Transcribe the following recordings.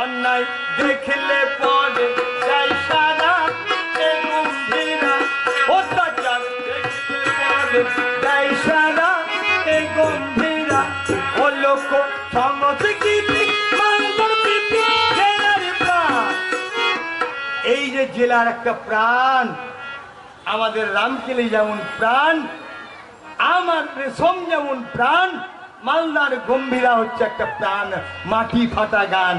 অন্যায় দেখলে পরে যাই সারা গম্ভীরা, অত্যাচার দেখলে পরে যাই সারা গম্ভীরা, ও লোক সংস্কৃতি মানবর প্রীতি জেলার প্রাণ। এই যে জেলার একটা প্রাণ, আমাদের রামকেলি যেমন প্রাণ, আমার রেশম যেমন প্রাণ, মালদার গম্ভীরা হচ্ছে একটা প্রাণ, মাটি ফাটা গান।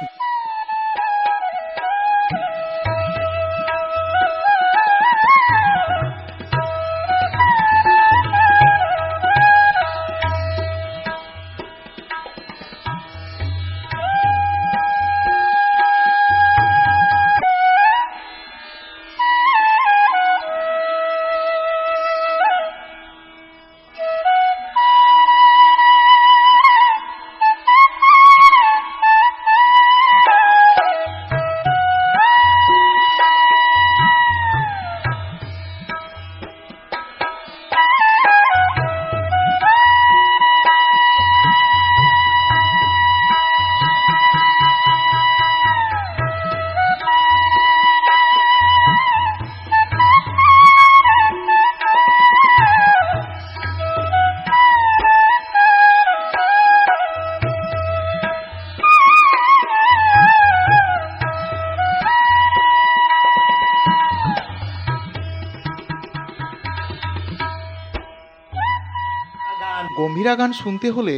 গম্ভীরা গান শুনতে হলে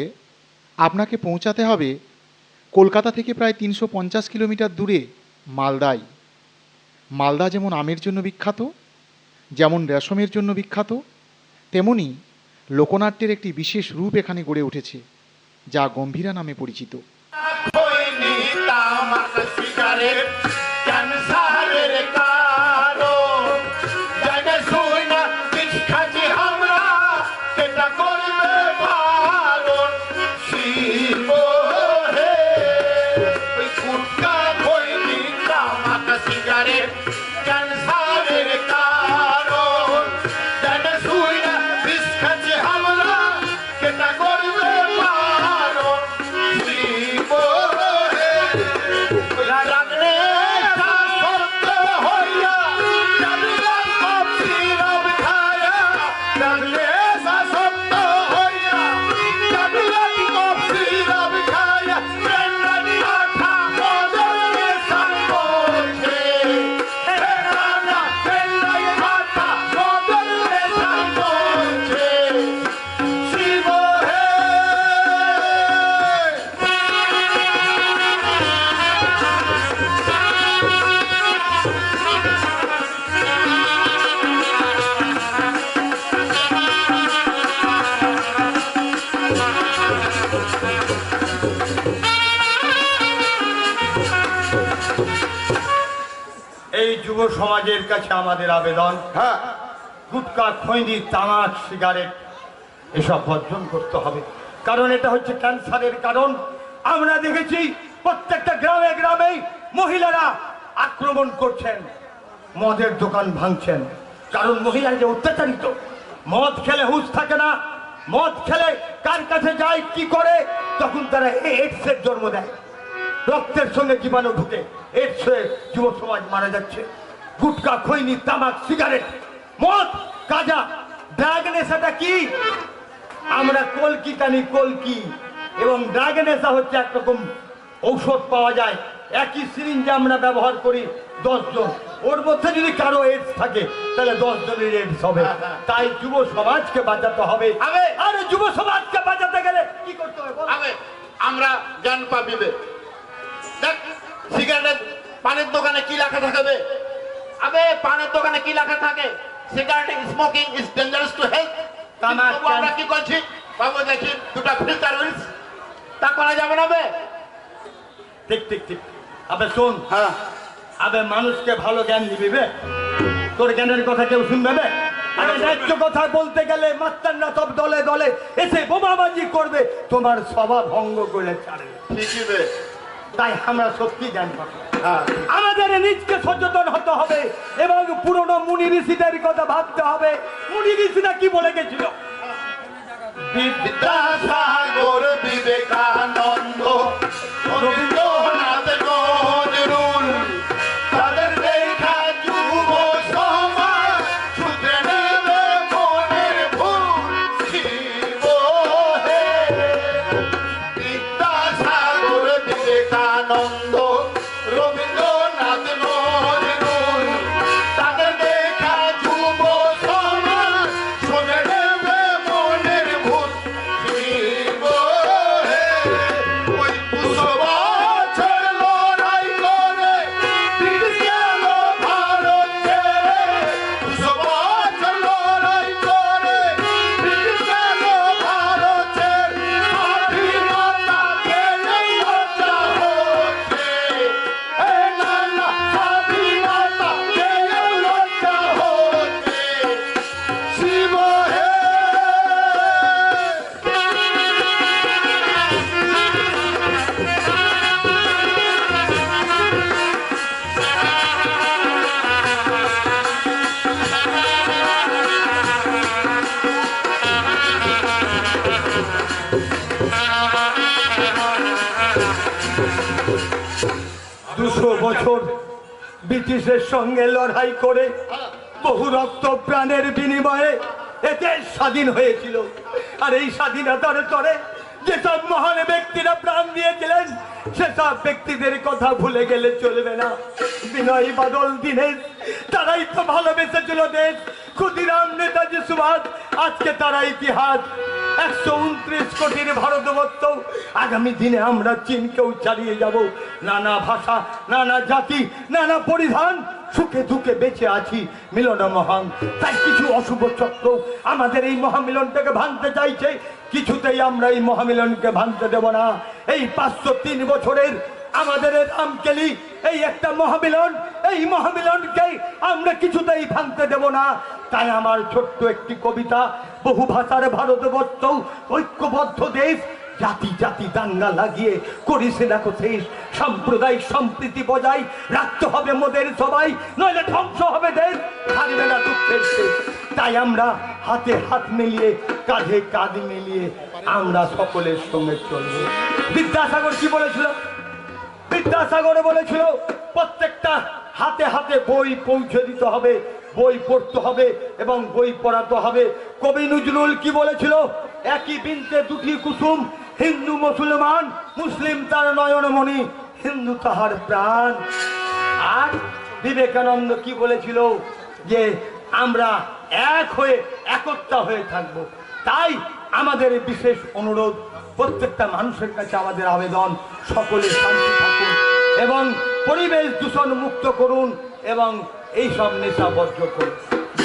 আপনাকে পৌঁছাতে হবে কলকাতা থেকে প্রায় 350 কিলোমিটার দূরে মালদায়। মালদা যেমন আমের জন্য বিখ্যাত, যেমন রেশমের জন্য বিখ্যাত, তেমনি লোকনাট্যের একটি বিশেষ রূপ এখানে গড়ে উঠেছে, যা গম্ভীরা নামে পরিচিত। যুব সমাজের কাছে আমাদের আবেদন, হ্যাঁ, গুটকা, খৈনি, তামাক, সিগারেট এসব বর্জন করতে হবে, কারণ এটা হচ্ছে ক্যান্সারের কারণ। আমরা দেখেছি প্রত্যেকটা গ্রামে গ্রামে মহিলারা আক্রমণ করছেন, মদের দোকান ভাঙছেন, কারণ মহিলারা যে অত্যাচারিত। মদ খেলে হুঁশ থাকে না, মদ খেলে কার কাছে যায় কি করে, তখন তারা এইডসের জন্ম দেয়, রক্তের সঙ্গে জীবাণু ঢুকে এইডস হয়ে যুব সমাজ মারা যাচ্ছে। গুটকা, খৈনি, তামাক, সিগারেট, মদ, গাঁজা, ড্রাগ নেশাটা কি? আমরা কলকি টানি, কলকি, এবং ড্রাগ নেশা হচ্ছে একরকম ঔষধ পাওয়া যায়, একই সিরিঞ্জে আমরা ব্যবহার করি 10 জন, ওর মধ্যে যদি কারো এইডস থাকে তাহলে 10 জনের এইডস হবে। তাই যুব সমাজকে বাঁচাতে হবে। আর যুব সমাজকে বাঁচাতে গেলে কি করতে হবে? আমরা জ্ঞান পাবিবে। দেখ, সিগারেটের পানের দোকানে কি লেখা থাকবে? আবে পানের দোকানে কি লেখা থাকে? Cigarette smoking is dangerous to health. আমরা কি করছি বাবু? দেখি দুটা ফিল্টার উইলস, তা করা যাবে না। ঠিক ঠিক ঠিক। আবে শোন, হ্যাঁ, আবে মানুষকে ভালো জ্ঞান দিবি, তোর জ্ঞানের কথা কেউ শুনবে? আরে ন্যায্য কথা বলতে গেলে মাস্টাররা সব দলে দলে এসে বোমাবাজি করবে, তোমার স্বভাব ভঙ্গ করে ছাড়বে। ঠিকই। তাই আমরা সত্যি জ্ঞান পাবো। আমাদের নিজকে সচেতন হতে হবে এবং পুরনো মুনি ঋষিদের কথা ভাবতে হবে। মুনি ঋষিরা কি বলে গেছিল? বিদ্যাসাগর, বিবেকানন্দ, রবীন্দ্রনাথ বছর ব্রিটিশের সঙ্গে লড়াই করে বহু রক্ত প্রাণের বিনিময়ে এ দেশ স্বাধীন হয়েছিল। আর এই স্বাধীনতার তরে যেসব মহান ব্যক্তিরা প্রাণ দিয়েছিলেন সেসব ব্যক্তিদের কথা ভুলে গেলে চলবে না। বিনয় বাদল দীনেশ তারাই তো ভালোবেসেছিল দেশ। ক্ষুদিরাম নেতাজি সুভাষ আজকে তারা ইতিহাস। 129 কোটির ভারতবর্ষ আগামী দিনে আমরা চীনকেও চালিয়ে যাব। নানা ভাষা, নানা জাতি, নানা পরিধান, সুখে দুঃখে বেঁচে আছি মিলন মহান। তাই কিছু অশুভ চক্র আমাদের এই মহামিলনটাকে ভাঙতে চাইছে। কিছুতেই আমরা এই মহামিলনকে ভাঙতে দেব না। এই 503 বছরের আমাদের রামকেলি এই একটা মহামিলন, এই মহামিলনকে আমরা কিছুতেই ভাঙতে দেব না। তাই আমার ছোট্ট একটি কবিতা, বহু ভাষার ভারতবর্ষ ঐক্যবদ্ধ দেশ, জাতি জাতি দাঙ্গা লাগিয়ে করিস দেখো শেষ। সাম্প্রদায়িক সম্প্রীতি বজায় রাখতে হবে মোদের সবাই, নইলে ধ্বংস হবে দেশ, থাকবে না দুঃখের শেষ। তাই আমরা হাতে হাত মিলিয়ে, কাঁধে কাঁধ মিলিয়ে আমরা সকলের সঙ্গে চলবো। বিদ্যাসাগর কি বলেছিল? বিদ্যাসাগর বলেছিল প্রত্যেকটা হাতে হাতে বই পৌঁছে দিতে হবে, বই পড়তে হবে এবং বই পড়াতে হবে। কবি নজরুল কি বলেছিল? একই বৃন্তে দুটি কুসুম, হিন্দু মুসলমান, মুসলিম তার নয়নমণি, হিন্দু তাহার প্রাণ। আর বিবেকানন্দ কি বলেছিল? যে আমরা এক হয়ে একতা হয়ে থাকবো। তাই আমাদের বিশেষ অনুরোধ, প্রত্যেকটা মানুষের কাছে আমাদের আবেদন, সকলে শান্তি থাকুন এবং পরিবেশ দূষণ মুক্ত করুন এবং এই সব নেশা বর্জ্য করুন।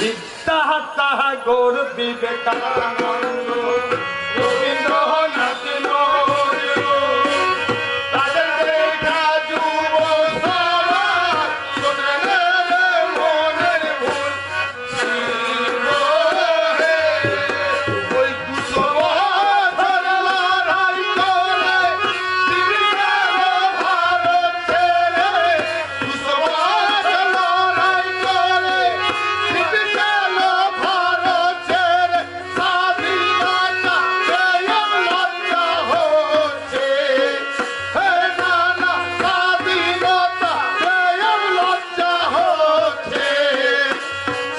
বিদ্যাসাগর বিবেকানন্দ রবীন্দ্রনাথ তাদের দেখা যুব সমাজ শোনেন মনের ভুল ওই কুসুমার লড়াই করে ভারত ছেড়ে, কুসুমার লড়াই করে ভারত ছেড়ে স্বাধীনতা লজ্জা হচ্ছে। হে নানা স্বাধীনতা লজ্জা হচ্ছে।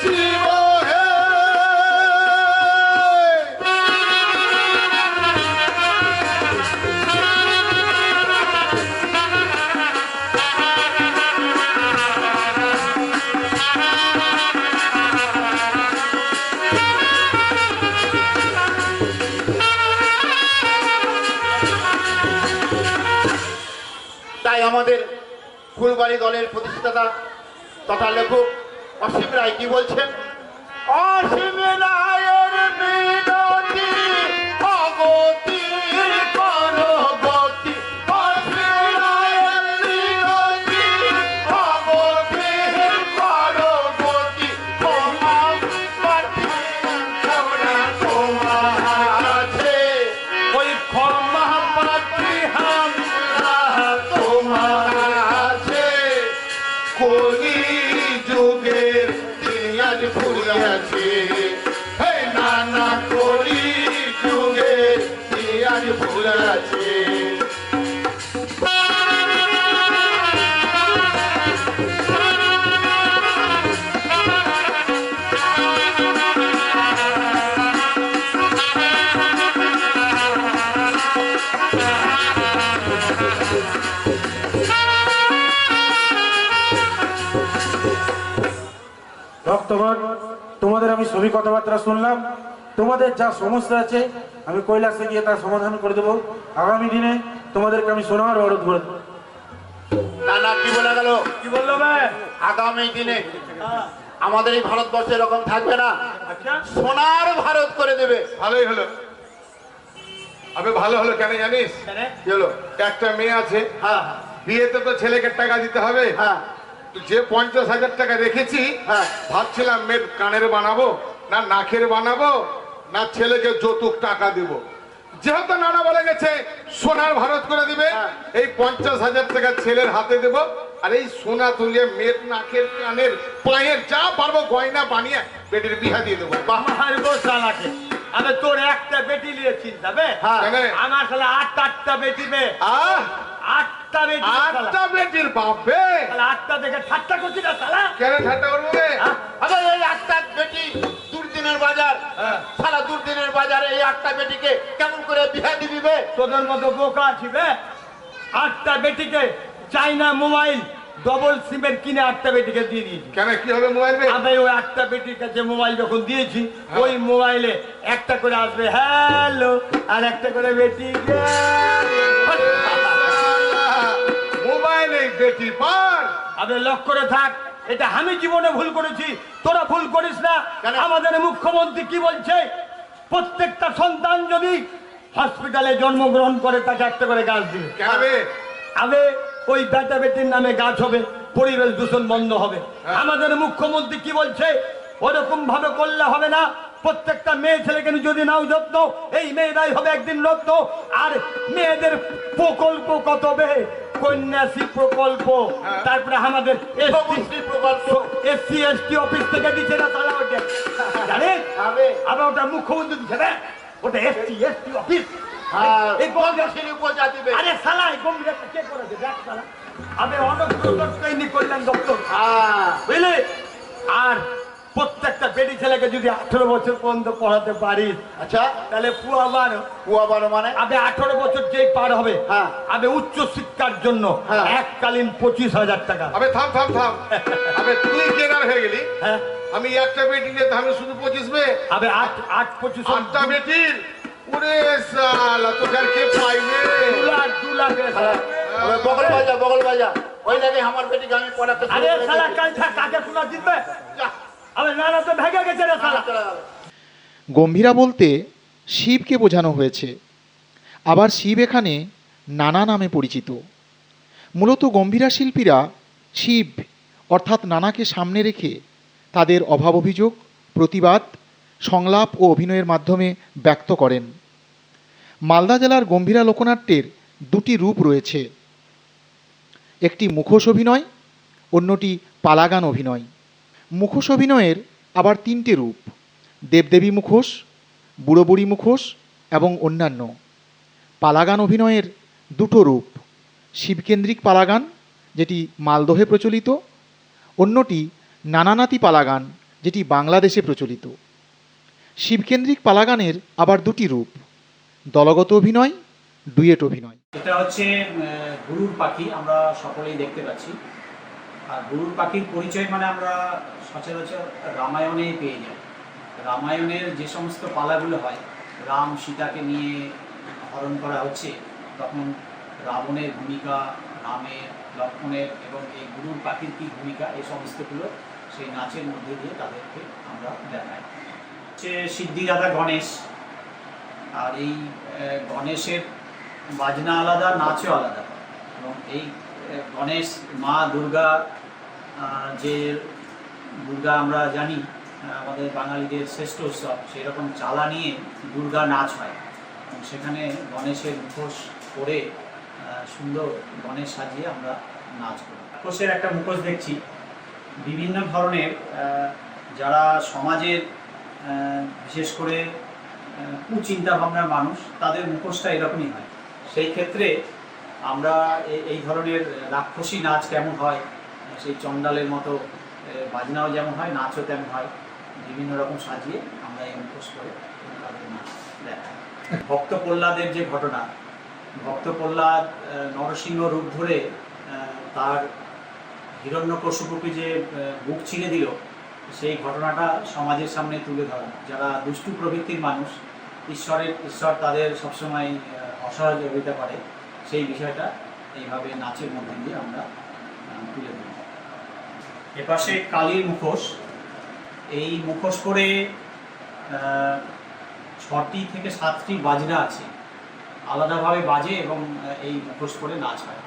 শিব হে তাই আমাদের ফুলবাড়ি দলের প্রতিষ্ঠাতা তথা লেখক অসীম রায় কি বলছেন? অসীম রায়ের মিনতি অগতির পরবর্তী, অসীম রায়ের মিনতি অগতির পরবর্তী, তোমার আছে ওই ক্ষমা পাত্রী আমরা তোমার আছে। কলি যুগের দিন আজ ফুরিয়াছে, হে নানা কলি যুগের দিন আজ ফুরিয়াছে। ভক্তগণ, তোমাদের আমি সবই কথাবার্তা শুনলাম। তোমাদের যা সমস্যা আছে আমি কৈলাসে গিয়ে তার সমাধান করে দেবো। আগামী দিনে তোমাদেরকে আমি সোনার অনুরোধ করে দেবো। নানা কি বলে গেল? কি বললো ভাই? আগামী দিনে আমাদের এই ভারতবর্ষে এরকম থাকবে না, আচ্ছা, সোনার ভারত করে দেবে। ভালোই হলো। আবে ভালো হলো কেন জানিস? কেন? কি হলো? একটা মেয়ে আছে, হ্যাঁ বিয়েতে তো ছেলেকে টাকা দিতে হবে। হ্যাঁ যে 50,000 টাকা রেখেছি, হ্যাঁ। ভাবছিলাম মেয়ের কানের বানাবো না নাকের বানাবো না ছেলেকে যৌতুক টাকা দিব। যেহেতু নানা বলে গেছে সোনার ভারত করে দিবে, হ্যাঁ। এই 50,000 টাকা ছেলের হাতে দেব। আর এই সোনা তুলিয়ে মেয়ের নাকের কানের পায়ের যা পারবো গয়না বানিয়ে বেটির বিহা দিয়ে দেবো। আমার গোসালাকে আমি তোর একটা বেটি নিয়ে চিন্তাবে, হ্যাঁ। কেন? আমার সাথে 8টা বেটিবে, আহ 8 আটটা বেটি আটটা বেটির বাপে আটটা দেখে ঠাট্টা করছি না শালা কেন ঠাট্টা করবো রে? হ্যাঁ? আরে এই একটা বেটি দুর্দিনের বাজার, হ্যাঁ। সারা দুর্দিনের বাজারে এই একটা বেটিকে কেমন করে বিয়ে দিবি বে? তোদের মতো বোকা ছিবে আটটা বেটিকে চাইনা মোবাইল ডবল সিমের কিনে আটটা বেটিকে দিয়ে দিয়েছি কেন কি হবে মোবাইল রে? আমি ওই একটা বেটির কাছে মোবাইল যখন দিয়েছি ওই মোবাইলে একটা করে আসবে হ্যালো আর একটা করে বেটি মোবাইলে বেটি পার আমি লক্ষ্য করে থাক এটা আমি জীবনে ভুল করেছি তোরা ভুল করিস না কেন? আমাদের মুখ্যমন্ত্রী কি বলছে প্রত্যেকটা সন্তান যদি হসপিটালে জন্মগ্রহণ করে তাকে একটা করে গাছ দিবে কেন বে? আবে ওই বেটা বেটির নামে গাছ হবে পরিবেশ দূষণ বন্ধ হবে হ্যাঁ। আমাদের মুখ্যমন্ত্রী কি বলছে ওরকম ভাবে করলে হবে না প্রত্যেকটা মেয়ে ছেলেকে যদি নাও যত্ন এই মেয়েরাই হবে একদিন রত্ন আর মেয়েদের প্রকল্প কত বে কন্যাশ্রী প্রকল্প হ্যাঁ। তারপরে আমাদের সবুজশ্রী প্রকল্প। এসসি এসটি অফিস থেকে দিচ্ছে না তারা ওটা জানেন আবে। আবার ওটা মুখ্যমন্ত্রী দিচ্ছে না ওটা এসটি এসটি অফিস আর এই গঙ্গা কন্যাশ্রী উপজাতি বে। আরে শালা এই গম্ভীরটা কে করেছে দেখ শালা আমি অনগ্রসর কল্যাণ দপ্তর হ্যাঁ। বুঝলি আর প্রত্যেকটা বেটি ছেলেকে যদি 18 বছর পর্যন্ত পড়াতে পারিস আচ্ছা, তাহলে পুয়াবার কুয়া বারো মানে? আবে 18 বছর যেই পার হবে হ্যাঁ। আবে উচ্চ শিক্ষার জন্য হ্যাঁ। এককালীন 25,000 টাকা আবে থাম থাম থাম আবে তুই কেনার হয়ে গেলি হ্যাঁ আমি একটা বেটি নিয়ে আমি শুধু 25 বে আবে 8 25 আটটা বেটির ওরে সালা তো যার কে পাইবে 2 লাখ ওই বগল বাজা বগল বাজা ওই লাগে আমার বেটিকে আমি পড়াতে শুরু আরে করে শালা দিয়েছি। কাল কাকে শোনা জিতবে যা, আবে না তো ভেগে গেছে রে শালা চলে গেল। গম্ভীরা বলতে শিবকে বোঝানো হয়েছে আবার শিব এখানে নানা নামে পরিচিত মূলত গম্ভীরা শিল্পীরা শিব অর্থাৎ নানাকে সামনে রেখে তাদের অভাব অভিযোগ প্রতিবাদ সংলাপ ও অভিনয়ের মাধ্যমে ব্যক্ত করেন মালদা জেলার গম্ভীরা লোকনাট্যের দুটি রূপ রয়েছে একটি মুখোশ অভিনয় অন্যটি পালাগান অভিনয় মুখোশ অভিনয়ের আবার তিনটে রূপ দেবদেবী মুখোশ বুড়ো বুড়ি মুখোশ এবং অন্যান্য পালাগান অভিনয়ের দুটো রূপ শিবকেন্দ্রিক পালাগান যেটি মালদহে প্রচলিত অন্যটি নানানাতি পালাগান যেটি বাংলাদেশে প্রচলিত শিবকেন্দ্রিক পালাগানের আবার দুটি রূপ দলগত অভিনয় ডুয়েট অভিনয় এটা হচ্ছে গরুর পাখি আমরা সকলেই দেখতে পাচ্ছি আর গরুর পাখির পরিচয় মানে আমরা সচরাচর রামায়ণেই পেয়ে যাই রামায়ণের যে সমস্ত পালাগুলো হয় রাম সীতাকে নিয়ে হরণ করা হচ্ছে তখন রাবণের ভূমিকা রামের লক্ষ্মণের এবং এই গরুর পাখির কী ভূমিকা এই সমস্তগুলো সেই নাচের মধ্যে দিয়ে তাদেরকে আমরা দেখাই হচ্ছে সিদ্ধিদাতা গণেশ আর এই গণেশের বাজনা আলাদা নাচও আলাদা এবং এই গণেশ মা দুর্গা যে দুর্গা আমরা জানি আমাদের বাঙালিদের শ্রেষ্ঠ উৎসব সেই রকম চালা নিয়ে দুর্গা নাচ হয় এবং সেখানে গণেশের মুখোশ পরে সুন্দর গণেশ সাজিয়ে আমরা নাচ করি মুখোশের একটা মুখোশ দেখছি বিভিন্ন ধরনের যারা সমাজের বিশেষ করে কুচিন্তা ভাবনার মানুষ তাদের মুখোশটা এরকমই হয় সেই ক্ষেত্রে আমরা এই ধরনের রাক্ষসী নাচ কেমন হয় সেই চণ্ডালের মতো বাজনাও যেমন হয় নাচও তেমন হয় বিভিন্ন রকম সাজিয়ে আমরা এই মুখোশ করে তাদের নাচ দেখাই ভক্ত প্রহ্লাদের যে ঘটনা ভক্ত প্রহ্লাদ নরসিংহ রূপ ধরে তার হিরণ্যকশিপুকে যে বুক ছিঁড়ে দিল সেই ঘটনাটা সমাজের সামনে তুলে ধরা যারা দুষ্টু প্রবৃত্তির মানুষ ঈশ্বর তাদের সবসময় অসহযোগিতা করে সেই বিষয়টা এইভাবে নাচের মধ্যে দিয়ে আমরা তুলে ধরি এপাশে কালীর মুখোশ এই মুখোশ করে 6টি থেকে 7টি বাজনা আছে আলাদাভাবে বাজে এবং এই মুখোশ করে নাচ হয়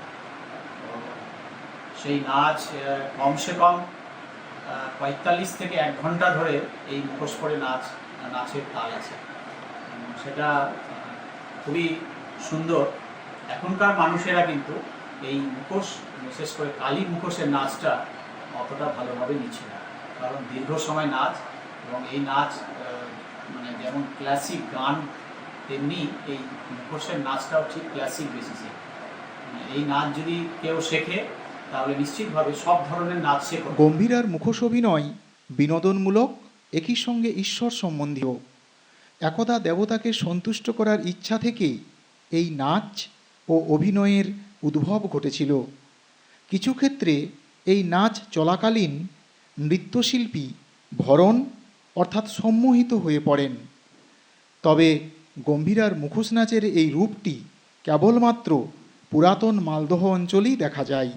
সেই নাচ কমসে কম 45 থেকে 1 ঘন্টা ধরে এই মুখোশ করে নাচের তাল আছে সেটা খুবই সুন্দর এখনকার মানুষেরা কিন্তু এই মুখোশ বিশেষ করে কালী মুখোশের নাচটা অতটা ভালোভাবে নিচ্ছে না কারণ দীর্ঘ সময় নাচ এবং এই নাচ মানে যেমন ক্লাসিক গান তেমনি এই মুখোশের নাচটাও ঠিক ক্লাসিক বেসিসে এই নাচ যদি কেউ শেখে তাহলে নিশ্চিতভাবে সব ধরনের নাচ শেখো। গম্ভীরার মুখোশ অভিনয় বিনোদনমূলক, একই সঙ্গে ঈশ্বর সম্বন্ধীয়। একদা দেবতাকে সন্তুষ্ট করার ইচ্ছা থেকেই এই নাচ ও অভিনয়ের উদ্ভব ঘটেছিল। কিছু ক্ষেত্রে এই নাচ চলাকালীন নৃত্যশিল্পী ভরণ অর্থাৎ সম্মোহিত হয়ে পড়েন। তবে গম্ভীরার মুখোশ নাচের এই রূপটি কেবলমাত্র পুরাতন মালদহ অঞ্চলেই দেখা যায়।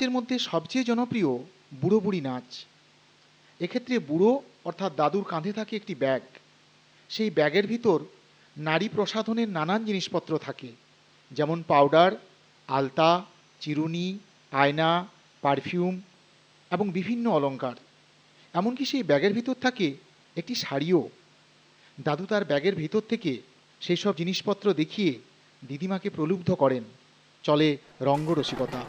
নাচের মধ্যে সবচেয়ে জনপ্রিয় বুড়ো বুড়ি নাচ। এক্ষেত্রে বুড়ো অর্থাৎ দাদুর কাঁধে থাকে একটি ব্যাগ। সেই ব্যাগের ভিতর নারী প্রসাধনের নানান জিনিসপত্র থাকে, যেমন পাউডার, আলতা, চিরুনি, আয়না, পারফিউম এবং বিভিন্ন অলংকার। এমনকি সেই ব্যাগের ভিতর থাকে একটি শাড়িও। দাদু তার ব্যাগের ভিতর থেকে সেই সব জিনিসপত্র দেখিয়ে দিদিমাকে প্রলুব্ধ করেন। চলে রঙ্গরসিকতা।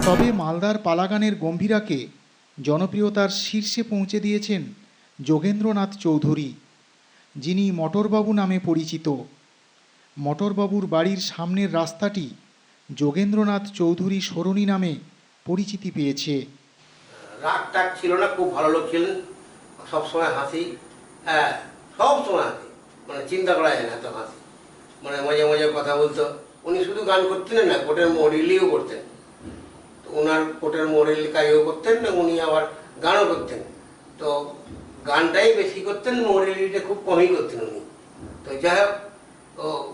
তবে মালদার পালাগানের গম্ভীরাকে জনপ্রিয়তার শীর্ষে পৌঁছে দিয়েছেন যোগেন্দ্রনাথ চৌধুরী, যিনি মটরবাবু নামে পরিচিত। মটরবাবুর বাড়ির সামনের রাস্তাটি যোগেন্দ্রনাথ চৌধুরী সরণি নামে পরিচিতি পেয়েছে। রাগ টাগ ছিল না, খুব ভালো লোক ছিলেন, সবসময় হাসি, হ্যাঁ সবসময় হাসি, মানে চিন্তা করা যায় না এত হাসি, মানে মজা মজা কথা বলতো। উনি শুধু গান করতেন না, কোটের মডেলিও করতেন। তো ওনার কোটের মডেল কাজও করতেন না, উনি আবার গানও করতেন। তো গানটাই বেশি করতেন, মডেলিটা খুব কমই করতেন উনি। তো যাই হোক,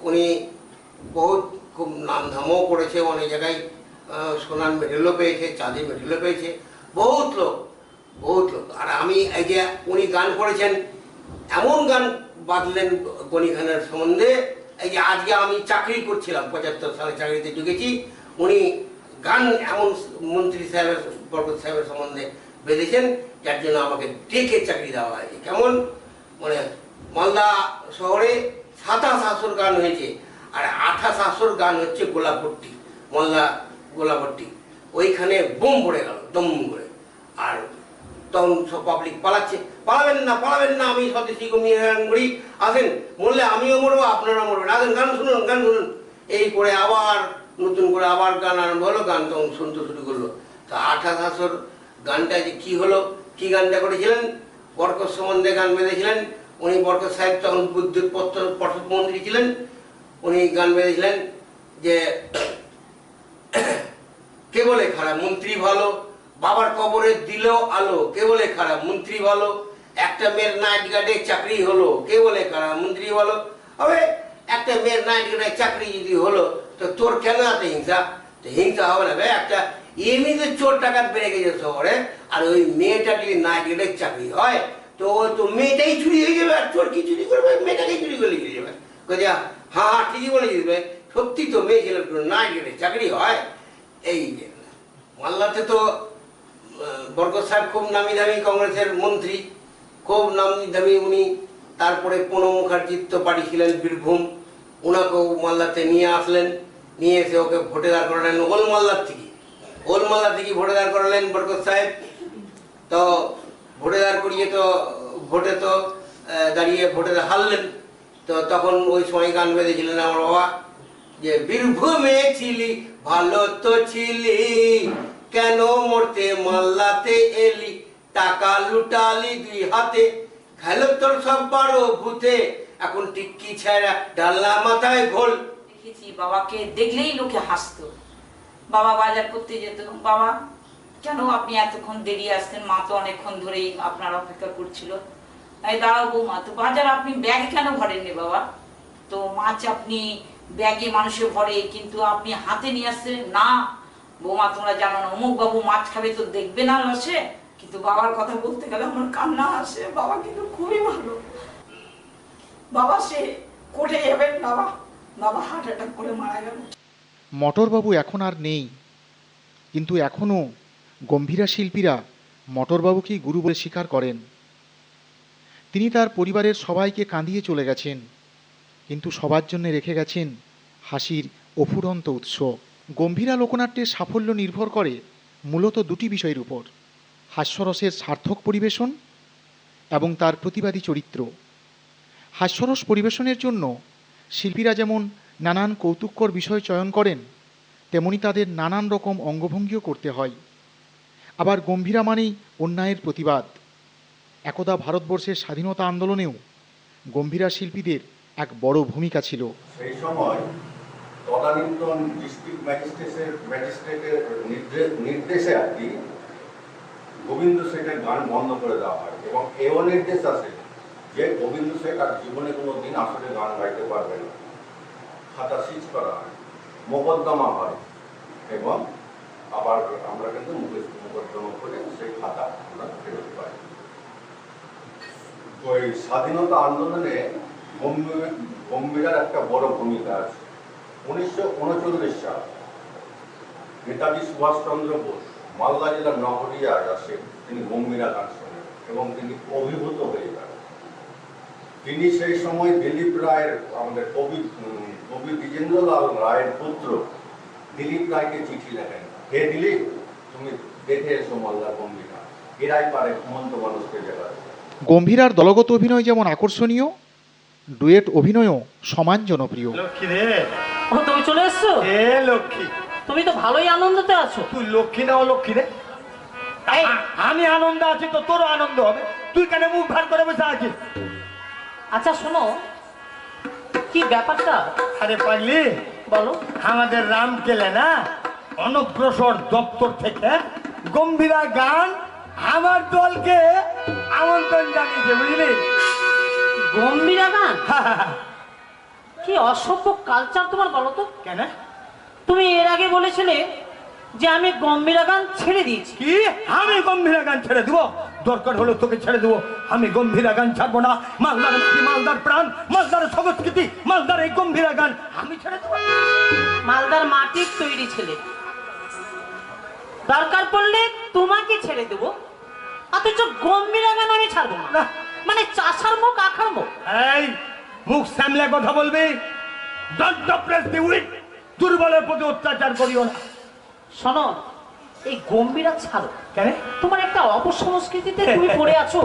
উনি বহুত খুব নামধামও করেছে, অনেক জায়গায় সোনার মেডেলও পেয়েছে, চাঁদির মেডেলও পেয়েছে, বহুত লোক। আর আমি এই যে উনি গান করেছেন, এমন গান বাঁধলেন গনি খানের সম্বন্ধে, এই যে আজকে আমি চাকরি করছিলাম, 75 সালে চাকরিতে ঢুকেছি, উনি গান এমন মন্ত্রী সাহেবের, বরকত সাহেবের সম্বন্ধে বেঁধেছেন, যার জন্য আমাকে ডেকে চাকরি দেওয়া হয়েছে। কেমন মানে মালদা শহরে 27 গান হয়েছে, আর 28 গান হচ্ছে গোলাপট্টি, মালদা গোলাপট্টি, ওইখানে বোম পড়ে গেল দম করে। আর তখন সব পাবলিক পালাচ্ছে, পালাবেন না, আমি স্বদেশী করি, আসেন, বললে আমিও মরবো আপনারা মরবেন, আসেন গান শুনুন। এই করে আবার নতুন করে আবার গান আরম্ভ হলো, গান তখন শুনতে শুরু করলো। তা 28 গানটা যে কি হলো, কি গানটা করেছিলেন, বরকত সম্বন্ধে গান বেঁধেছিলেন উনি। বরকত সাহেব তখন বিদ্যুৎ পর্ষদ মন্ত্রী ছিলেন, উনি গান বেঁধেছিলেন যে কে বলে খারাপ মন্ত্রী ভালো, বাবার কবরে দিলেও আলো, কে বলে খারাপ মন্ত্রী ভালো, একটা মেয়ের নাইট গার্ডে চাকরি হলো, কে বলে খারাপ মন্ত্রী ভালো। হবে একটা মেয়ের নাইট গার্ডে চাকরি যদি হলো, তো তোর কেন এত হিংসা? তো হিংসা হবে না ভাই, একটা এমনিতে চোর টাকাত বেড়ে গেছে শহরে, আর ওই মেয়েটা যদি নাইট গার্ডে চাকরি হয়, তো মেয়েটাই চুরি হয়ে যাবে, আর চোর কি চুরি করবে, মেয়েটাকেই চুরি করে লিখে যাবে। হ্যাঁ ঠিকই বলে দিবে, সত্যি তো মেয়ে ছেলের নাইট গার্ডে চাকরি হয়। এই যে মাল্লাতে তো বরকত সাহেব খুব নামি দামি কংগ্রেসের মন্ত্রী, খুব নামি দামি উনি। তারপরে প্রণব মুখার্জির তো বাড়ি ছিলেন বীরভূম, ওনাকেও মাল্লাতে নিয়ে আসলেন, নিয়ে এসে ওকে ভোটে দাঁড় করালেন ওলমাল্লা থেকে ভোটে দাঁড় করালেন বরকত সাহেব। তো ভোটে দাঁড় করিয়ে তো ভোটে তো দাঁড়িয়ে ভোটে হারলেন। তো তখন ওই সময় গান বেঁধেছিলেন আমার বাবা, যে বীরভূমে ছিলি ভালো তো ছিলি, কেন মরতে মাল্লাতে এলি, টাকা লুটালি 2 হাতে, খেলো তোর সব 12 ভূতে, এখন টিক্কি ছেঁড়া ডাল্লা মাথায় ঘোল। দেখেছি বাবাকে দেখলেই লোকে হাসতো। বাবা বাজার করতে যেত, বাবা কেন আপনি এতক্ষণ দেরি আসতেন, মা তো অনেকক্ষণ ধরেই আপনার অপেক্ষা করছিল। তাই দাঁড়াও বৌমা, তো বাজার আপনি ব্যাগে কেন ভরেননি বাবা? তো মাছ আপনি ব্যাগে মানুষে ভরে, কিন্তু আপনি হাতে নিয়ে আসছেন না। বৌমা তোমরা জানো না, অমুক বাবু মাছ খাবে তো দেখবে না লসে। কিন্তু বাবার কথা বলতে গেলে আমার কান্না আসে। বাবা কিন্তু খুবই ভালো। বাবা সে কোর্টে যাবেন, বাবা হার্ট অ্যাটাক করে মারা গেল। মটরবাবু এখন আর নেই, কিন্তু এখনও গম্ভীরা শিল্পীরা মটরবাবুকেই গুরু বলে স্বীকার করেন। তিনি তার পরিবারের সবাইকে কাঁদিয়ে চলে গেছেন, কিন্তু সবার জন্য রেখে গেছেন হাসির অফুরন্ত উৎস। গম্ভীরা লোকনাট্যের সাফল্য নির্ভর করে মূলত 2টি বিষয়ের উপর: হাস্যরসের সার্থক পরিবেশন এবং তার প্রতিবাদী চরিত্র। হাস্যরস পরিবেশনের জন্য শিল্পীরা যেমন নানান কৌতুককর বিষয় চয়ন করেন, তেমনি তাদের নানান রকম অঙ্গভঙ্গিও করতে হয়। আবার গম্ভীরা মানেই অন্যায়ের প্রতিবাদ। একদা ভারতবর্ষের স্বাধীনতা আন্দোলনেও গম্ভীরা শিল্পীদের এক বড় ভূমিকা ছিল। সেই সময় তদানীন্তন ডিস্ট্রিক্ট ম্যাজিস্ট্রেটের নির্দেশে আর কি গোবিন্দ শেঠের গান বন্ধ করে দেওয়া হয়, এবং এও নির্দেশ আছে যে গোবিন্দ শেঠ আর জীবনে কোনো দিন আসলে গান গাইতে পারবে না। খাতা সিজ করা হয়, মোকদ্দমা হয়, এবং আবার আমরা কিন্তু মোকদ্দমা করে সেই খাতা আমরা ফেরত পাই। ওই স্বাধীনতা আন্দোলনে গম্ভীরার একটা বড় ভূমিকা আছে। 1939 সাল নেতাজি সুভাষচন্দ্র বোস মালদা জেলার নগরিয়ায় আসেন, তিনি গম্ভীরা গান শোনেন এবং তিনি অভিভূত হয়ে যান। তিনি সেই সময় দিলীপ রায়ের, আমাদের কবি দ্বিজেন্দ্রলাল রায়ের পুত্র দিলীপ রায়কে চিঠি লেখেন, হে দিলীপ, তুমি দেখে এসো মালদা গম্ভীরা, এরাই পারে ঘুমন্ত মানুষকে জেলায়। গম্ভীরার দলগত অভিনয় যেমন আকর্ষণীয়, ডুয়েট অভিনয়ও সমান জনপ্রিয়। লক্ষ্মী রে, ও তুমি চলে এসছো? এ লক্ষ্মী, তুমি তো ভালোই আনন্দতে আছো। তুই লক্ষ্মী না ও লক্ষ্মী রে? আমি আনন্দ আছি তো তোরও আনন্দ হবে, তুই কেন মুখ ভার করে বসে আছিস? আচ্ছা শোনো, কি ব্যাপারটা? আরে পাগলি, বলো। আমাদের রামকেলে না অনগ্রসর দপ্তর থেকে গম্ভীরা গান আমার দলকে আমন্ত্রণ জানিয়েছে, বুঝলি? গম্ভীরা গান? কি অসভ্য কালচার তোমার, বলো তো। কেন? তুমি এর আগে বলেছিলে যে আমি গম্ভীরা গান ছেড়ে দিয়েছি। কি আমি গম্ভীরা গান ছেড়ে দেবো? দরকার হলো তোকে ছেড়ে দেবো, আমি গম্ভীরা গান ছাড়বো না। মালদার মাটি, মালদার প্রাণ, মালদার সংস্কৃতি, মালদার এই গম্ভীরা গান আমি ছেড়ে দেবো। মালদার মাটির তৈরি ছেলে, দরকার পড়লে তোমাকে ছেড়ে দেবো, অথচ গম্ভীরা গান আমি ছাড়বো না। মানে চাষার মুখ আখার মুখ। এই মুখ সামলে কথা বলবি, দুর্বলের প্রতি অত্যাচার করিও না। শোনো, এই গম্ভীরা ছাড়ো, কেন? তোমার একটা অপসংস্কৃতিতে তুমি পড়ে আছো।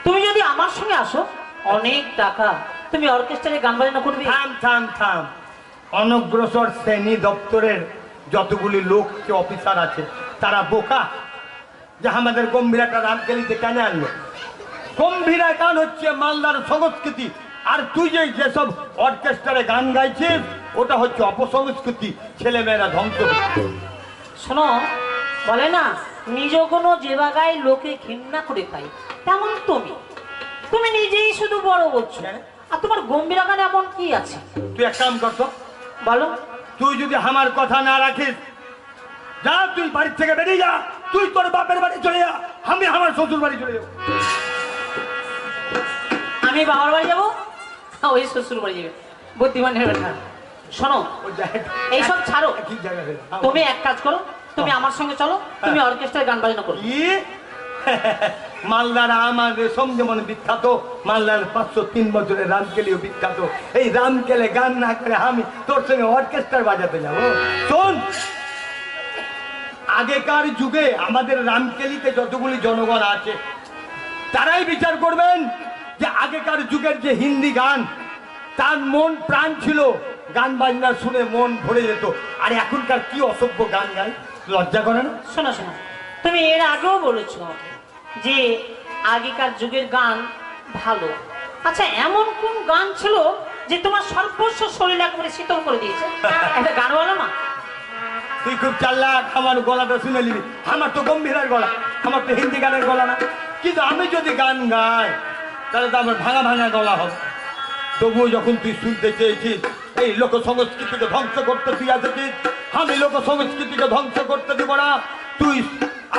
তুমি যদি আমার সঙ্গে আসো, অনেক টাকা, তুমি অর্কেস্ট্রারে গান বাজনা করবে। থাম থাম থাম, অনগ্রসর শ্রেণী দপ্তরের যতগুলি লোক যে অফিসার আছে তারা বোকা যে আমাদের গম্ভীরাটা রামকেলিতে কেন আনলো? গম্ভীরা গান হচ্ছে মালদার সংস্কৃতি, আর তুই যে যেসব অর্কেস্ট্রারে গান গাইছিস ওটা হচ্ছে অপসংস্কৃতি, ছেলেমেয়েরা ধ্বংস করছে। শোনো, বলে না নিজ কোনো যে বাগায় লোকে ঘৃণা করে পাই, তেমন তুমি তুমি নিজেই শুধু বড় বলছো। আর তোমার গম্ভীরা গান এমন কি আছে? তুই এক কাম করতো, বলো। তুই যদি আমার কথা না রাখিস, যা তুই বাড়ির থেকে বেরিয়ে যা, তুই তোর বাপের বাড়ি চলে যা, আমি আমার শ্বশুর বাড়ি চলে যাবো। আমি বাবার বাড়ি যাবো, ওই শ্বশুর বাড়ি যাবে, বুদ্ধিমানের ব্যাপার। শোনো, এইসব ছাড়ো, কি জায়গায় তুমি এক কাজ করো, তুমি আমার সঙ্গে চলো, তুমি অর্কেস্ট্রায় গান বাজনা করো। কি? মালদার আমার রেশম যেমন বিখ্যাত, মালদার 503 বছরের রামকেলিও বিখ্যাত। এই রামকেলে গান না করে আমি তোর সঙ্গে অর্কেস্ট্রা বাজাতে যাবো? শোন, আগেকার যুগে আমাদের রামকেলিতে যতগুলি জনগণ আছে তারাই বিচার করবেন যে আগেকার যুগের যে হিন্দি গান, তার মন প্রাণ ছিল, গান বাজনা শুনে মন ভরে যেত। আর এখনকার কি অসভ্য গান গায়, লজ্জা করে না? শোনো শোনো, তুমি এর আগেও বলেছো আমাকে যে আগেকার যুগের গান ভালো। আচ্ছা, এমন কোন গান ছিল যে তোমার সর্বস্ব শরীর একেবারে শীতল করে দিয়েছে? একটা গান বলো না। তুই খুব চাল্লাক, আমার গলাটা শুনে নিবি। আমার তো গম্ভীরের গলা, আমার তো হিন্দি গানের গলা না। কিন্তু আমি যদি গান গাই তাহলে তো আমার ভাঙা ভাঙা গলা হবে। তবুও যখন তুই শুনতে চেয়েছিস, এই লোক সংস্কৃতিকে ধ্বংস করতে তুই এসেছিস, আমি লোক সংস্কৃতিকে ধ্বংস করতে দিব না। তুই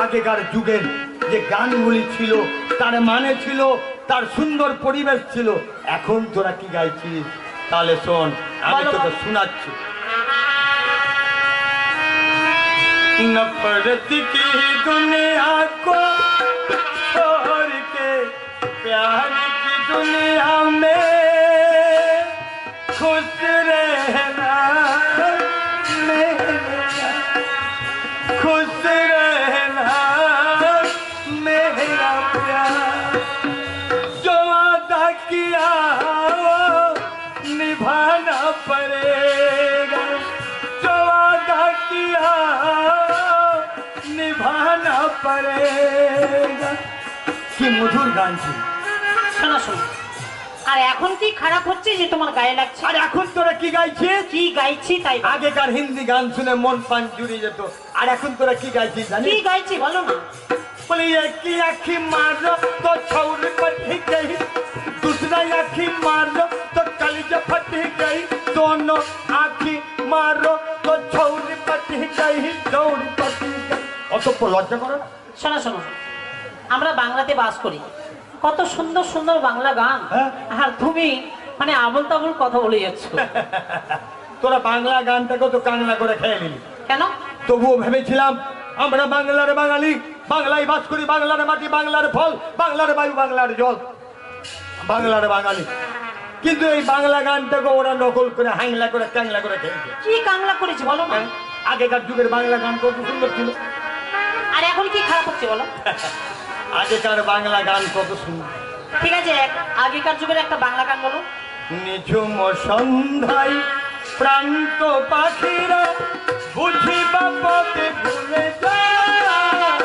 আগেকার যুগের যে গানগুলি ছিল তার মানে ছিল, তার সুন্দর পরিবেশ ছিল। এখন তোরা কি গাইছিস তাহলে শোন, আমি তোকে শোনাচ্ছি। नफरत की दुनिया को छोड़ के प्यार की दुनिया में खुश रहना मेरा, खुश रहना मेरा प्यार। जो वादा किया वो निभाना पड़ेगा, जो वादा किया निभाना पड़ेगा। কি মধুর গান ছিল। শোনো শোনো, আর এখন কি খারাপ হচ্ছে যে তোমার গায়ে লাগছে? আর এখন তোরা কি গাইছিস? কি গাইছি তাই বলো। আগেকার হিন্দি গান শুনে মন প্রাণ জুড়িয়ে যেত, আর এখন তোরা কি গাইছিস কি জানিস? গাইছি বলো না। बोले एक की आँखी मारो तो छौर फट गई, दूसरा आँखी मारो तो कलेजा फट गई, दोनों आँखी मारो तो छौर फट गई, छौर फट गई। অত লজ্জা করে না? শোনো শোনো, আমরা বাংলাতে বাস করি, কত সুন্দর সুন্দর বাংলা গান, হ্যাঁ। আর তুমি মানে আবল তাবল কথা বলে যাচ্ছ। তোরা বাংলা গানটাকে তো কাংলা করে খেয়ে নিলি। কেন? তবুও ভেবেছিলাম আমরা বাংলার বাঙালি, বাংলায় বাস করি, বাংলার মাটি, বাংলার ফল, বাংলার বায়ু, বাংলার জল, বাংলার বাঙালি। কিন্তু এই বাংলা গানটাকে ওরা নকল করে হাংলা করে ক্যাংলা করে খেয়েছে। কি কাংলা করেছি বলো না। আগেকার যুগের বাংলা গান কত সুন্দর ছিল, আর এখন কি খারাপ হচ্ছে বলো। আগেকার বাংলা গান কত সুন্দর। ঠিক আছে, আগেকার যুগের একটা বাংলা গান বলো। নিঝুম সন্ধ্যায় প্রান্ত পাখিরা বুঝি বাপকে ভুলে যায়,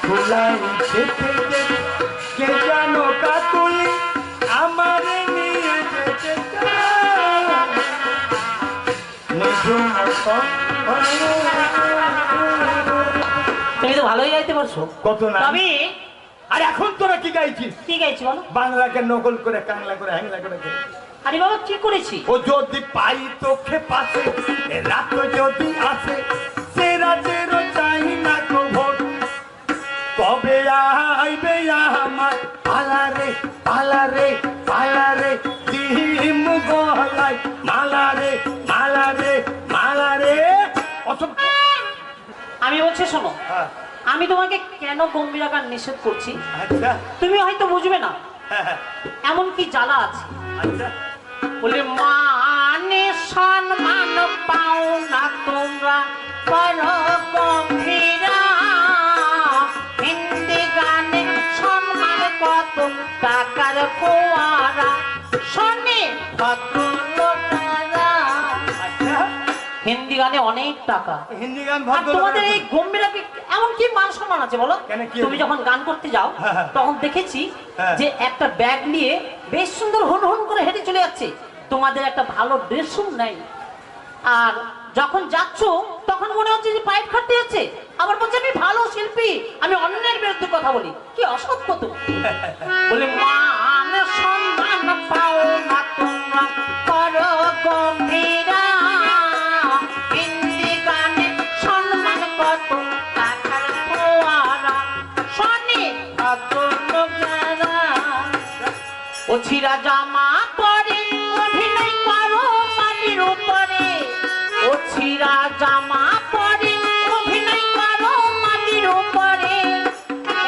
খোলাই যেতে যেতে কে যেন কাতুলি আমার নিয়ে যেতে চায়। নিঝুম তুমি তো ভালোই গাইতে পারছো। কত না। তবে আর এখন তোরা কি গাইছিস? কি গাইছি বলো। বাংলাকে নকল করে কাংলা করে হ্যাংলা করে খেয়েছিস। আরে বাবা কি করেছি? ও যদি পাই তোকে পাশে, রাত যদি আসে, সে রাতেরও চাই না কো ভোট, কবে আইবে আমার পালারে পালারে পালারে, দিম গলায় মালারে মালারে মালারে। আমি বলছি শোনো, হ্যাঁ, আমি তোমাকে কেন গম্ভীরা গান নিষেধ করছি আচ্ছা তুমি হয়তো বুঝবে না। হ্যাঁ, এমন কি জ্বালা আছে। আচ্ছা বলে মানে সম্মান পাও না তোমরা, করো গম্ভীরা টাকার ফোয়ারা শোনে ভদ্রলোকেরা। আচ্ছা, হিন্দি গানে অনেক টাকা। হিন্দি গান আর ভদ্র তোমাদের এই গম্ভীরা এমন কি মান সম্মান আছে বলো? কেন, কি তুমি হলো? যখন গান করতে যাও হ্যাঁ। তখন দেখেছি হ্যাঁ। যে একটা ব্যাগ নিয়ে বেশ সুন্দর হন হন করে হেঁটে চলে যাচ্ছে। তোমাদের একটা ভালো ড্রেসও নাই। আর যখন যাচ্ছ তখন মনে হচ্ছে যে পাইপ খাটতে যাচ্ছে, আবার বলছে আমি ভালো শিল্পী, আমি অন্যের বিরুদ্ধে কথা বলি। কি অসভ্য তো। বলে মান সম্মান পাও না তোমরা করো গম্ভীরা, হিন্দি গানে সম্মান কত টাকার ফোয়ারা শোনে ভদ্রলোকেরা। ও ছিঁড়া জামা পরে অভিনয় করো মাটির উপরে, ও ছিঁড়া জামা পরে অভিনয় করো মাটির উপরে।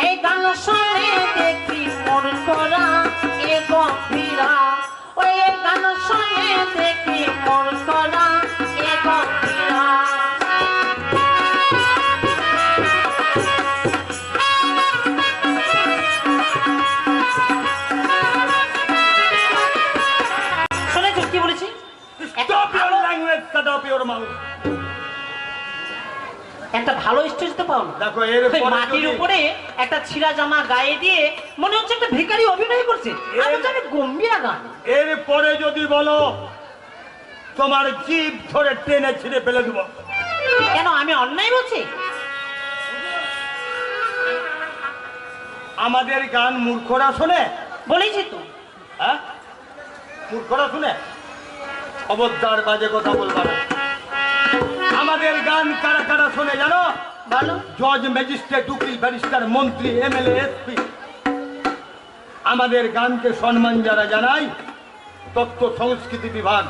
এই গান শুনে দেখি মোর করা এ গম্ভীরা, ওই গান শুনে দেখি মোর করা এ গম্ভীরা। শুনেছো কি বলেছি? Stop your language, shut up your mouth. একটা ভালো স্টেজ তো পাও না। দেখো, এর ওই পরে মাটির যদি- উপরে একটা ছিঁড়া জামা গায়ে দিয়ে মনে হচ্ছে একটা ভিখারি অভিনয় করছে। আর বলছে আমি গম্ভীরা গান। এরপরে যদি বলো তোমার জিভ ধরে টেনে ছিঁড়ে ফেলে দেব। কেন, আমি অন্যায় বলছি? আমাদের গান মূর্খরা শোনে? বলেছি তো। হ্যাঁ, মূর্খরা শুনে? খবরদার বাজে কথা বলবা না। আমাদের গান কারা কারা শোনে জানো? বলো। জজ, ম্যাজিস্ট্রেট, উকিল, ব্যারিস্টার, মন্ত্রী, এমএলএ, এসপি। আমাদের গানকে সম্মান যারা জানায় তথ্য সংস্কৃতি বিভাগ,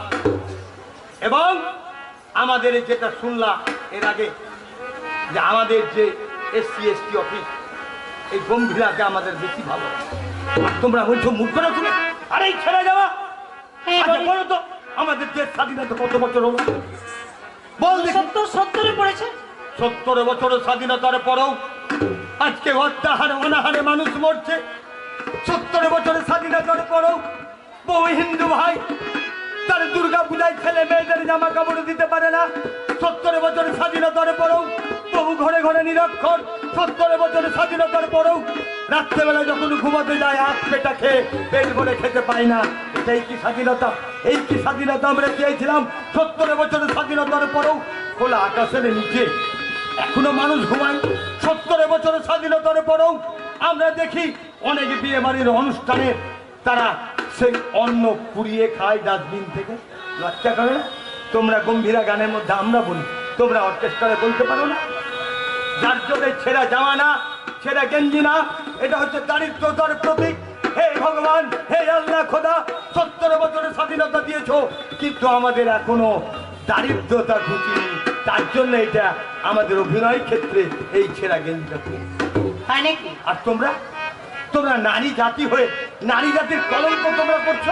এবং আমাদের যেটা শুনলাম এর আগে যে আমাদের যে এসসি এসটি অফিস, এই গম্ভীরাকে আমাদের বেশি ভালো। আর তোমরা বলছো মূর্খরা শুনে? আরে এই ছেড়ে যাওয়া। হ্যাঁ, আচ্ছা, বলি। বলো তো আমাদের দেশ স্বাধীনতা কত বছর হলো? বল দেখি। 70 পড়েছে। 70 বছরের স্বাধীনতার পরেও আজকে অত্যাহারে অনাহারে মানুষ মরছে। 70 বছরের স্বাধীনতার পরেও বহু হিন্দু ভাই তার দুর্গা পূজায় ছেলে মেয়েদের জামা কাপড় দিতে পারে না। 70 বছরের স্বাধীনতার পরেও বহু ঘরে ঘরে নিরক্ষর। 70 বছরের স্বাধীনতার পরেও রাত্রেবেলা যখন ঘুমাতে যায় আখ পেটা খেয়ে পেট ভরে খেতে পায় না। এটাই কি স্বাধীনতা? এই কি স্বাধীনতা আমরা চেয়েছিলাম? 70 বছরের স্বাধীনতার পরেও খোলা আকাশের নিচে এখনো মানুষ ঘুমায়। 70 বছরের স্বাধীনতার পরেও আমরা দেখি অনেক বিয়ে বাড়ির অনুষ্ঠানে তারা সেই অন্ন কুড়িয়ে খায় ডাস্টবিন থেকে। লজ্জা করে না? তোমরা গম্ভীরা গানের মধ্যে আমরা বলি, তোমরা অর্কেস্ট্রারে বলতে পারো না? যার জন্য ছেঁড়া জামা না, ছেঁড়া গেঞ্জি না, এটা হচ্ছে দারিদ্রতার প্রতীক। হে ভগবান, হে আল্লাহ খোদা, 70 বছরের স্বাধীনতা দিয়েছো, কিন্তু আমাদের এখনো দারিদ্রতা ঘুচিনি। তার জন্য এটা আমাদের অভিনয় ক্ষেত্রে এই ছেঁড়া গেঞ্জিটা। তাই নাকি? আর তোমরা তোমরা নারী জাতি হয়ে নারী জাতির কলঙ্ক তোমরা করছো।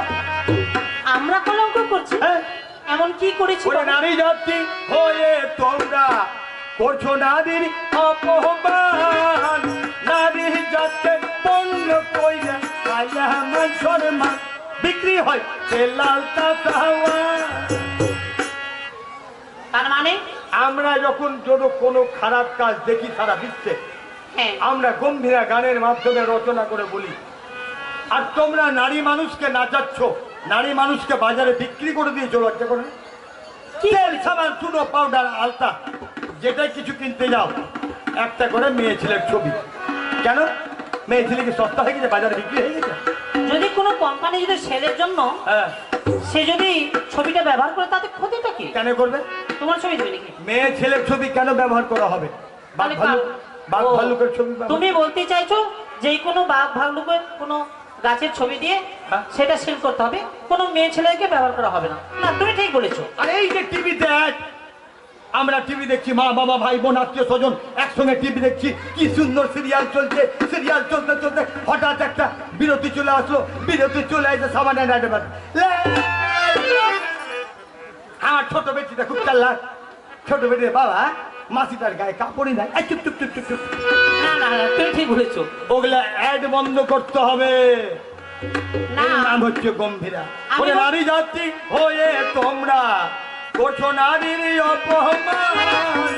আমরা কলঙ্ক করছি? হ্যাঁ, এমন কি করেছি? ওরে নারী জাতি হয়ে তোমরা করছো নারীর অপমান। নারী জাতে পণ্য কইরা কালা মানুষের মান বিক্রি হয় লাল তাওয়া। তার মানে আমরা যখন কোনো খারাপ কাজ দেখি সারা বিশ্বে, হ্যাঁ, আমরা গম্ভীরা গানের মাধ্যমে রচনা করে বলি। আর তোমরা নারী মানুষকে নাচাচ্ছ, নারী মানুষকে বাজারে বিক্রি করে দিয়েছো। লজ্জা করে না? তেল, সাবান, চুনো, পাউডার, আলতা, যেটাই কিছু কিনতে যাও একটা করে মেয়ে ছেলের ছবি। কেন? মেয়ে ছেলে কি সস্তা হয়ে গেছে, বাজারে বিক্রি হয়ে গেছে? যদি কোনো কোম্পানি যদি সেলের জন্য হ্যাঁ, সে যদি ছবিটা ব্যবহার করে তাতে ক্ষতিটা কি? কেন করবে? তোমার ছবি দেবে নাকি? মেয়ে ছেলের ছবি কেন ব্যবহার করা হবে? বাঘ তাহলে ভাল্লুক, বাঘ ও, ভাল্লুকের ছবি ব্যবহার- তুমি বলতে চাইছো যে কোনো বাঘ ভাল্লুকের কোনো গাছের ছবি দিয়ে হ্যাঁ। সেটা সেল করতে হবে, কোনো মেয়ে ছেলেকে ব্যবহার করা হবে না। না, তুমি ঠিক বলেছো। আর এই যে টিভিতে আমরা টিভি দেখছি, মা বাবা ভাই বোন আত্মীয় স্বজন একসঙ্গে টিভি দেখছি, কি সুন্দর সিরিয়াল চলছে। সিরিয়াল চলতে চলতে হঠাৎ একটা বিরতি চলে আসলো, বিরতি চলে আসে সামান্য অ্যাডভার্টাইজ। আমার ছোট বেটিটা খুব চাল্লাক। ছোট বেটি, বাবা মাসিটার গায়ে কাপড়ই নাই। এই চুপ চুপ চুপ চুপ চুপ। না না না, তুমি ঠিক বলেছো। ওগুলা অ্যাড বন্ধ করতে হবে। না। এর নাম হচ্ছে গম্ভীরা। আমি ওরে বল- নারী জাতি হয়ে তোমরা করছো নারীর অপমান,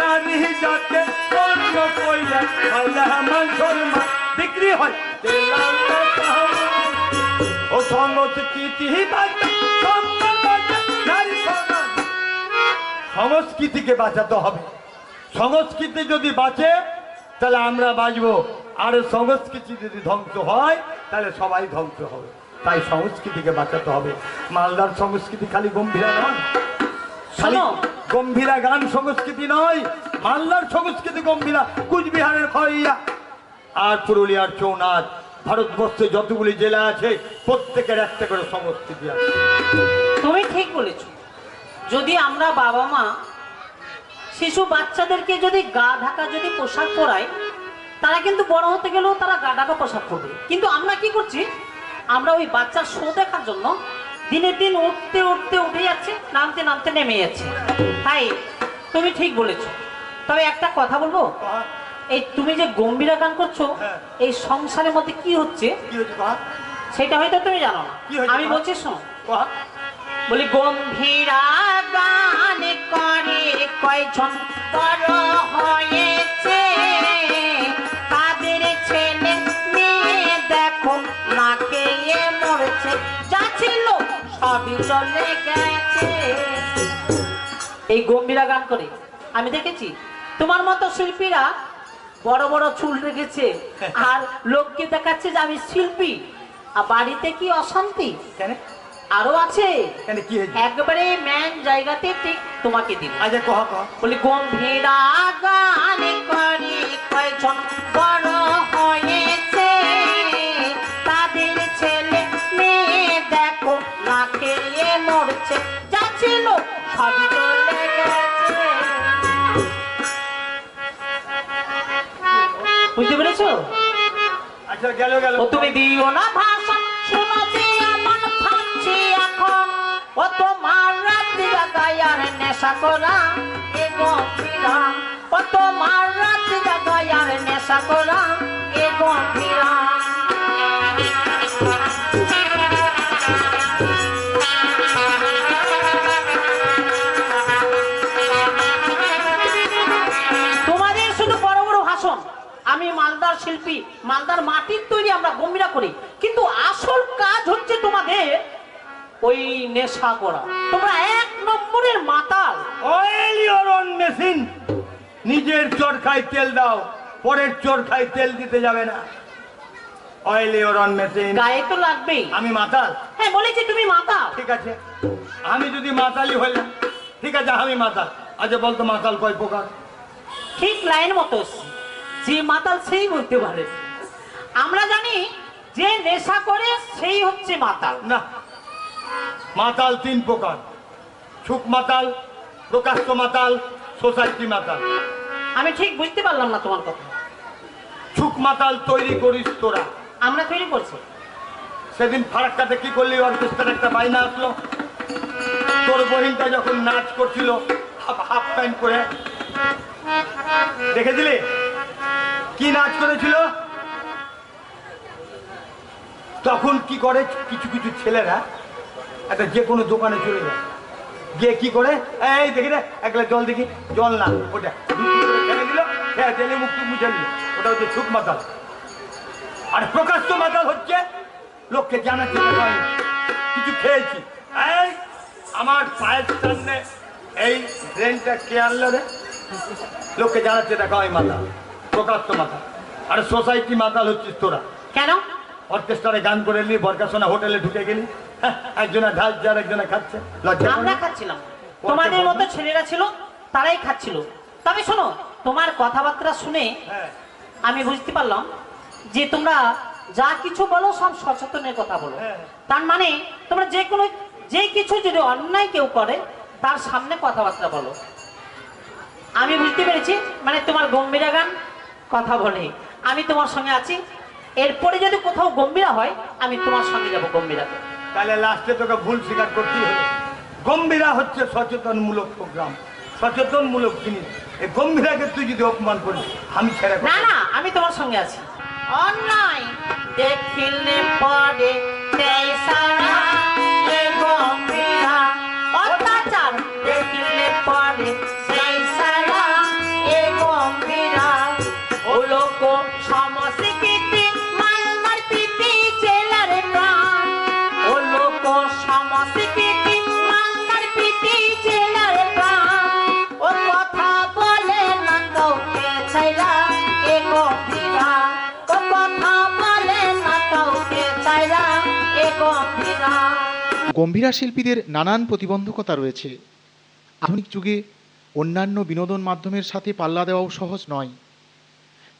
নারী জাতে অন্য কইলে খাইলে মাংসর মা বিক্রি হয় তেলাল কামান। ও সংস্কৃতি বাঁচা, সম্মান বাঁচা, নারী সমান। সংস্কৃতিকে বাঁচাতে হবে। সংস্কৃতি যদি বাঁচে তাহলে আমরা বাঁচবো, আর সংস্কৃতি যদি ধ্বংস হয় তাহলে সবাই ধ্বংস হবে। তাই সংস্কৃতিকে বাঁচাতে হবে। মালদার সংস্কৃতি খালি গম্ভীরা নয়, খালি শোনো। গম্ভীরা গান সংস্কৃতি নয়, মালদার সংস্কৃতি গম্ভীরা, কুচবিহারের খইয়া আর পুরুলিয়ার ছৌ নাচ। ভারতবর্ষে যতগুলি জেলা আছে প্রত্যেকের একটা করে সংস্কৃতি আছে। তুমি ঠিক বলেছ। যদি আমরা বাবা মা শিশু বাচ্চাদেরকে যদি গা ঢাকা যদি পোশাক পরাই, তারা কিন্তু বড় হতে গেলেও তারা গা ঢাকা পোশাক পরবে। কিন্তু আমরা কি করছি, আমরা ওই বাচ্চার শো দেখার জন্য দিনের দিন উঠতে উঠতে উঠে যাচ্ছে, নামতে নামতে নেমে যাচ্ছে। তাই তুমি ঠিক বলেছ। তবে একটা কথা বলবো, এই তুমি যে গম্ভীরা গান করছো, হ্যাঁ। এই সংসারের মধ্যে কি হচ্ছে কি হয়েছে কহা? সেটা হয়তো তুমি জানো না। কি হয়েছে আমি বল? বলছি শোনো। কহা? বলি গম্ভীরা গান করে কয়জন বড় হয়েছে, তাদের ছেলে মেয়ে দেখো না খেয়ে মরেছে, যা ছিল সবই চলে গেছে। এই গম্ভীরা গান করে আমি দেখেছি তোমার মতো শিল্পীরা বড় বড় চুল রেখেছে আর লোককে দেখাচ্ছে যে আমি শিল্পী, আর বাড়িতে কি অশান্তি। কেন আরো আছে, কেন কি হয়েছে? একবারে ম্যান জায়গাতে ঠিক তোমাকে দিব। আচ্ছা কহা কহা। বলি গম্ভীরা গান করে কয়জন বড় হয়েছে, তাদের ছেলে মেয়ে দেখো না খেয়ে মরছে, যা ছিল সবই চলে গেছে। বুঝতে পেরেছো? আচ্ছা গেল গেল। ও তুমি দিও না ভাষণ, শোনো যে এমন ভাবছি এখন, ও তোমার রাত জাগায় আর নেশা করা এ গম্ভীরা, ও তোমার রাত জাগায় আর নেশা করা এ গম্ভীরা। তোমাদের শুধু বড় বড় ভাষণ। আমি মালদার শিল্পী, মালদার মাটির তৈরি আমরা গম্ভীরা করি, কিন্তু আসল কাজ হচ্ছে তোমাদের ওই নেশা করা। তোমরা এক নম্বরের মাতাল। Oil your own machine. নিজের চরখায় তেল দাও, পরের চরখায় তেল দিতে যাবে না। Oil your own machine. গায়ে তো লাগবেই। আমি মাতাল? হ্যাঁ বলেছি তুমি মাতাল। ঠিক আছে, আমি যদি মাতালি হইলাম, ঠিক আছে আমি মাতাল। আচ্ছা বলতো মাতাল কয় প্রকার? ঠিক লাইন মতো যে মাতাল সেই বলতে পারে। আমরা জানি যে নেশা করে সেই হচ্ছে মাতাল। না, মাতাল তিন প্রকার: ছুক মাতাল, প্রকাশ্য মাতাল, সোসাইটি মাতাল। আমি ঠিক বুঝতে পারলাম না তোমার কথা। ছুক মাতাল তৈরি করিস তোরা। আমরা তৈরি করছি। সেদিন ফারাক্কাতে কি করলি, অর্কেস্ট্রার একটা বাইনা আসলো, তোর বহিনটা যখন নাচ করছিল হাফ প্যান্ট করে, দেখে দিলি কি নাচ করেছিল? তখন কি করে কিছু কিছু ছেলেরা একটা যে কোনো দোকানে চলে যায়, গিয়ে কি করে, এই দেখি রে এক গ্লাস জল দেখি, জল না ওটা ফেলে দিল, তেলে মুখ মুছে নিল, ওটা হচ্ছে ছুক মাতাল। আর প্রকাশ্য মাতাল হচ্ছে লোককে জানাচ্ছে কিছু খেয়েছি, এই আমার পায়ের সামনে এই ড্রেনটা কে আনলো রে, লোককে জানাচ্ছে দেখা হয় মাতাল, প্রকাশ্য মাতাল। আর সোসাইটি মাতাল হচ্ছিস তোরা। কেন? অর্কেস্ট্রারে গান করে নিলি, বরকাশোনা হোটেলে ঢুকে গেলি, একজনে ঢালছে আর একজনে খাচ্ছে, লজ্জা আমরা খাচ্ছিলাম, তোমাদের মতো ছেলেরা ছিল তারাই খাচ্ছিল। তবে শোনো, তোমার কথাবার্তা শুনে হ্যাঁ, আমি বুঝতে পারলাম যে তোমরা যা কিছু বলো সব সচেতনের কথা বলো। হ্যাঁ। তার মানে তোমরা যে কিছু যদি অন্যায় কেউ করে তার সামনে কথাবার্তা বলো। আমি বুঝতে পেরেছি, মানে তোমার গম্ভীরা গান কথা বলে, আমি তোমার সঙ্গে আছি। এরপরে যদি কোথাও গম্ভীরা হয় আমি তোমার সঙ্গে যাবো গম্ভীরাতে। তাহলে লাস্টে তোকে ভুল স্বীকার করতেই হবে। গম্ভীরা হচ্ছে সচেতনমূলক প্রোগ্রাম, সচেতনমূলক জিনিস। এই গম্ভীরাকে তুই যদি অপমান করিস আমি ছেড়ে না না, আমি তোমার সঙ্গে আছি। অন্যায় দেখিলে পরে দেয় সারা এ গম্ভীরা, অত্যাচার দেখিলে পরে দেয় সারা এ গম্ভীরা। ও লোক সংস্কৃতি মানবার প্রীতি জেলার প্রাণ, ও লোক সংস্কৃতি মানবার প্রীতি জেলার প্রাণ। ও কথা বলে না কাউকে ছাইরা এ গম্ভীরা, ও কথা বলে না কাউকে ছাইরা এ গম্ভীরা। গম্ভীরা শিল্পীদের নানান প্রতিবন্ধকতা রয়েছে। আধুনিক যুগে অন্যান্য বিনোদন মাধ্যমের সাথে পাল্লা দেওয়াও সহজ নয়,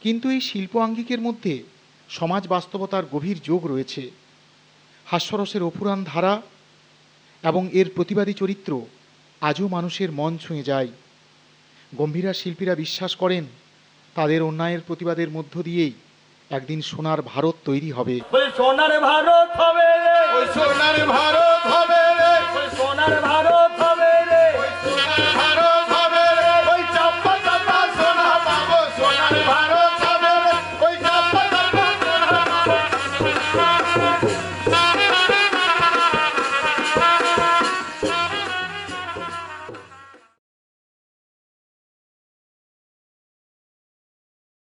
কিন্তু এই শিল্প আঙ্গিকের মধ্যে সমাজ বাস্তবতার গভীর যোগ রয়েছে। হাস্যরসের অফুরান ধারা এবং এর প্রতিবাদী চরিত্র আজও মানুষের মন ছুঁয়ে যায়। গম্ভীরা শিল্পীরা বিশ্বাস করেন তাদের অন্যায়ের প্রতিবাদের মধ্য দিয়েই একদিন সোনার ভারত তৈরি হবে। বলে সোনার ভারত হবে রে, ওই সোনার ভারত হবে রে, বলে সোনার ভারত হবে